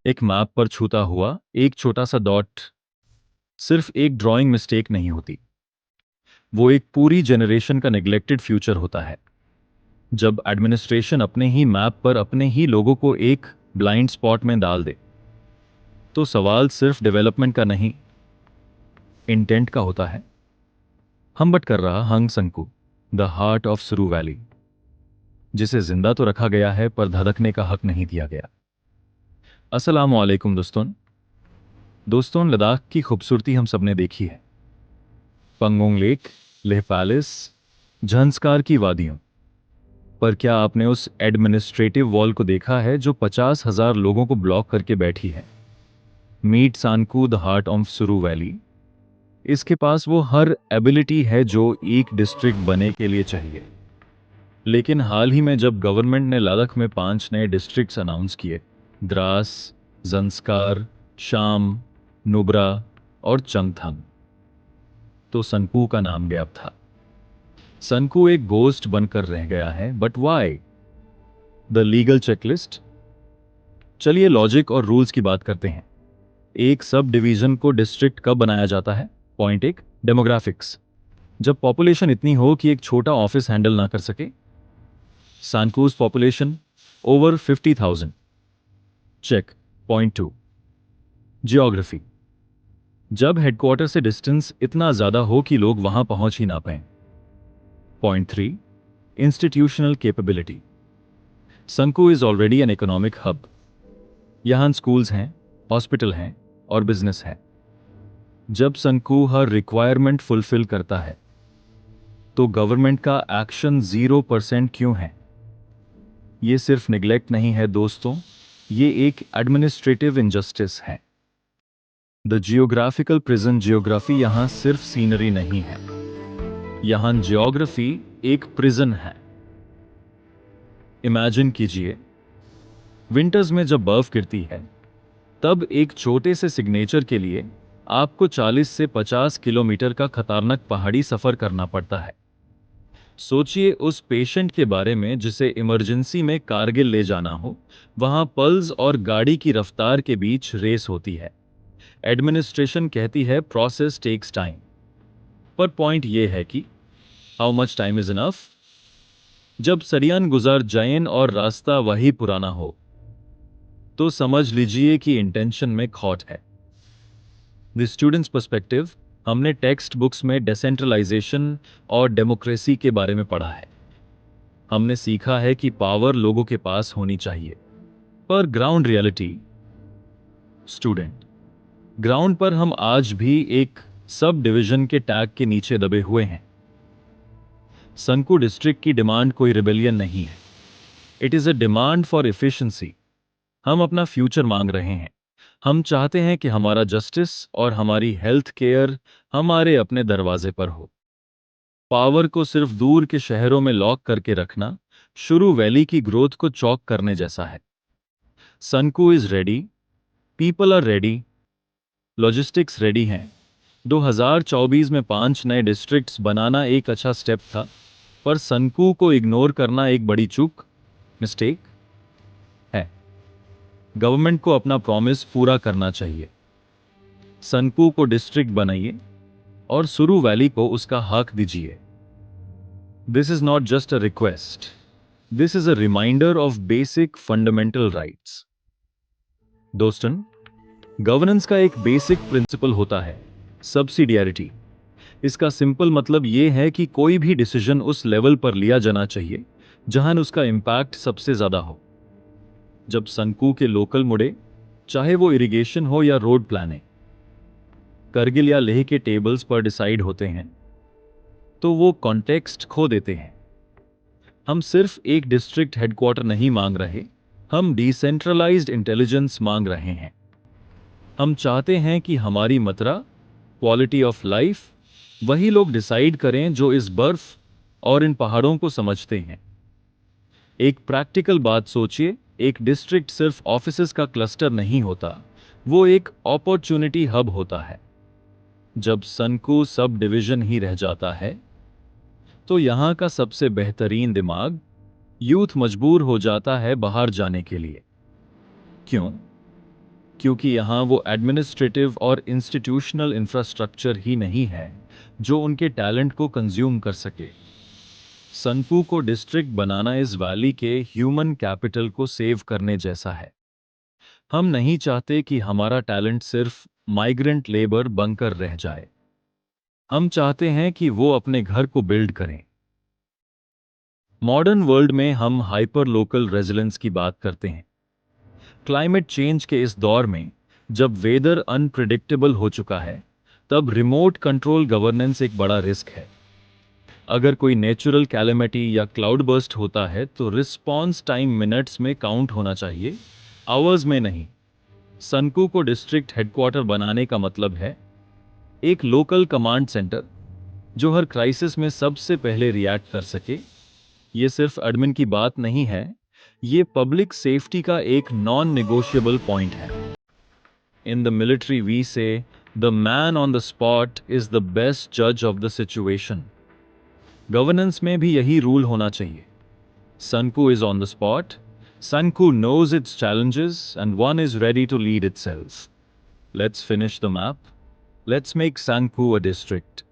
एक मैप पर छूता हुआ एक छोटा सा डॉट सिर्फ एक ड्राइंग मिस्टेक नहीं होती, वो एक पूरी जनरेशन का नेग्लेक्टेड फ्यूचर होता है। जब एडमिनिस्ट्रेशन अपने ही मैप पर अपने ही लोगों को एक ब्लाइंड स्पॉट में डाल दे, तो सवाल सिर्फ डेवलपमेंट का नहीं, इंटेंट का होता है। हम बट कर रहा हंग संकू, द हार्ट ऑफ सुरू वैली, जिसे जिंदा तो रखा गया है पर धधकने का हक नहीं दिया गया। अस्सलामु अलैकुम दोस्तों। लद्दाख की खूबसूरती हम सबने देखी है, पंगोंग लेक, लेह पैलेस, झंस्कार की वादियों। पर क्या आपने उस एडमिनिस्ट्रेटिव वॉल को देखा है जो 50,000 लोगों को ब्लॉक करके बैठी है? मीट सांकू, द हार्ट ऑफ सुरू वैली। इसके पास वो हर एबिलिटी है जो एक डिस्ट्रिक्ट बने के लिए चाहिए। लेकिन हाल ही में जब गवर्नमेंट ने लद्दाख में 5 नए डिस्ट्रिक्ट्स अनाउंस किए, द्रास, जंस्कार, शाम, नुब्रा और चंगथंग, तो सनकू का नाम गैप था। सनकू एक गोस्ट बनकर रह गया है, but why? The legal checklist. चलिए लॉजिक और रूल्स की बात करते हैं। एक सब डिवीजन को डिस्ट्रिक्ट कब बनाया जाता है? पॉइंट एक, डेमोग्राफिक्स। जब पॉपुलेशन इतनी हो कि एक छोटा ऑफिस हैंडल ना कर सके। सनकूज population over 50,000, check. Point two, geography. जब हेडक्वार्टर से डिस्टेंस इतना ज्यादा हो कि लोग वहां पहुंच ही ना पाए। Point three, institutional capability. Sanku is already an economic hub. यहां स्कूल्स हैं, हॉस्पिटल हैं और बिजनेस है। जब संकू हर रिक्वायरमेंट फुलफिल करता है, तो गवर्नमेंट का एक्शन 0% क्यों है? ये सिर्फ निग्लेक्ट नहीं है दोस्तों, ये एक एडमिनिस्ट्रेटिव इनजस्टिस है। The geographical prison. जियोग्राफी यहां सिर्फ सीनरी नहीं है, यहां जियोग्राफी एक प्रिजन है। इमेजिन कीजिए, विंटर्स में जब बर्फ गिरती है, तब एक छोटे से सिग्नेचर के लिए आपको 40 से 50 किलोमीटर का खतरनाक पहाड़ी सफर करना पड़ता है। सोचिए उस पेशेंट के बारे में जिसे इमरजेंसी में कारगिल ले जाना हो। वहां पल्स और गाड़ी की रफ्तार के बीच रेस होती है। एडमिनिस्ट्रेशन कहती है प्रोसेस टेक्स टाइम, पर पॉइंट यह है कि how much time is enough? जब सरियान गुजार जाएं और रास्ता वही पुराना हो, तो समझ लीजिए कि इंटेंशन में खोट है। The students perspective. हमने टेक्स्ट बुक्स में डिसेंट्रलाइजेशन और डेमोक्रेसी के बारे में पढ़ा है। हमने सीखा है कि पावर लोगों के पास होनी चाहिए, पर ग्राउंड रियलिटी, स्टूडेंट, ग्राउंड पर हम आज भी एक सब डिवीजन के टैग के नीचे दबे हुए हैं। संकू डिस्ट्रिक्ट की डिमांड कोई रिबेलियन नहीं है, it is a demand for efficiency. हम अपना फ्यूचर मांग रहे हैं। हम चाहते हैं कि हमारा जस्टिस और हमारी हेल्थ केयर हमारे अपने दरवाजे पर हो। पावर को सिर्फ दूर के शहरों में लॉक करके रखना शुरू वैली की ग्रोथ को चौक करने जैसा है। सनकू is ready, people are ready, logistics ready हैं। 2024 में 5 नए डिस्ट्रिक्ट्स बनाना एक अच्छा स्टेप था, पर सनकू को इग्नोर करना एक बड़ी चूक, मिस्टेक है। गवर्नमेंट को अपना प्रॉमिस पूरा करना चाहिए। सनकू को डिस्ट्रिक्ट बनाइए और सुरू वैली को उसका हक दीजिए। This is not just a request, this is a reminder of basic fundamental rights. दोस्तों, गवर्नेंस का एक बेसिक प्रिंसिपल होता है सब्सिडियरिटी। इसका सिंपल मतलब यह है कि कोई भी डिसीजन उस लेवल पर लिया जाना चाहिए जहां उसका इंपैक्ट सबसे ज्यादा हो। जब सनकू के लोकल मुड़े, चाहे वो इरिगेशन हो या रोड प्लानिंग, करगिल या लेह के टेबल्स पर डिसाइड होते हैं, तो वो कॉन्टेक्स्ट खो देते हैं। हम सिर्फ एक डिस्ट्रिक्ट हेडक्वार्टर नहीं मांग रहे, हम डिसेंट्रलाइज्ड इंटेलिजेंस मांग रहे हैं। हम चाहते हैं कि हमारी मात्रा, क्वालिटी ऑफ लाइफ, वही लोग डिसाइड करें जो इस बर्फ और इन पहाड़ों को समझते हैं। एक प्रैक्टिकल बात सोचिए, एक डिस्ट्रिक्ट सिर्फ ऑफिसेस का क्लस्टर नहीं होता, वो एक अपॉर्चुनिटी हब होता है। जब सनकू सब डिवीजन ही रह जाता है, तो यहां का सबसे बेहतरीन दिमाग, यूथ, मजबूर हो जाता है बाहर जाने के लिए। क्यों? क्योंकि यहाँ वो एडमिनिस्ट्रेटिव और इंस्टीट्यूशनल इंफ्रास्ट्रक्चर ही नहीं है जो उनके टैलेंट को कंज्यूम कर सके। सनकू को डिस्ट्रिक्ट बनाना इस वैली के ह्यूमन कैपिटल को सेव करने जैसा है। हम नहीं चाहते कि हमारा टैलेंट सिर्फ माइग्रेंट लेबर बनकर रह जाए। हम चाहते हैं कि वो अपने घर को बिल्ड करें। मॉडर्न वर्ल्ड में हम हाइपर लोकल रेजिलेंस की बात करते हैं। क्लाइमेट चेंज के इस दौर में जब वेदर अनप्रिडिक्टेबल हो चुका है, तब रिमोट कंट्रोल गवर्नेंस एक बड़ा रिस्क है। अगर कोई नेचुरल कैलेमिटी या क्लाउड बर्स्ट होता है तो रिस्पॉन्स टाइम मिनट्स में काउंट होना चाहिए, आवर्स में नहीं। सनकू को डिस्ट्रिक्ट हेडक्वार्टर बनाने का मतलब है एक लोकल कमांड सेंटर जो हर क्राइसिस में सबसे पहले रिएक्ट कर सके। ये सिर्फ एडमिन की बात नहीं है, ये पब्लिक सेफ्टी का एक नॉन नेगोशिएबल पॉइंट है। इन द मिलिट्री वी से the man on the spot is the best जज ऑफ द सिचुएशन। गवर्नेंस में भी यही रूल होना चाहिए। Sanku is on the spot. Sanku knows its challenges and one is ready to lead itself. Let's finish the map. Let's make Sanku a district.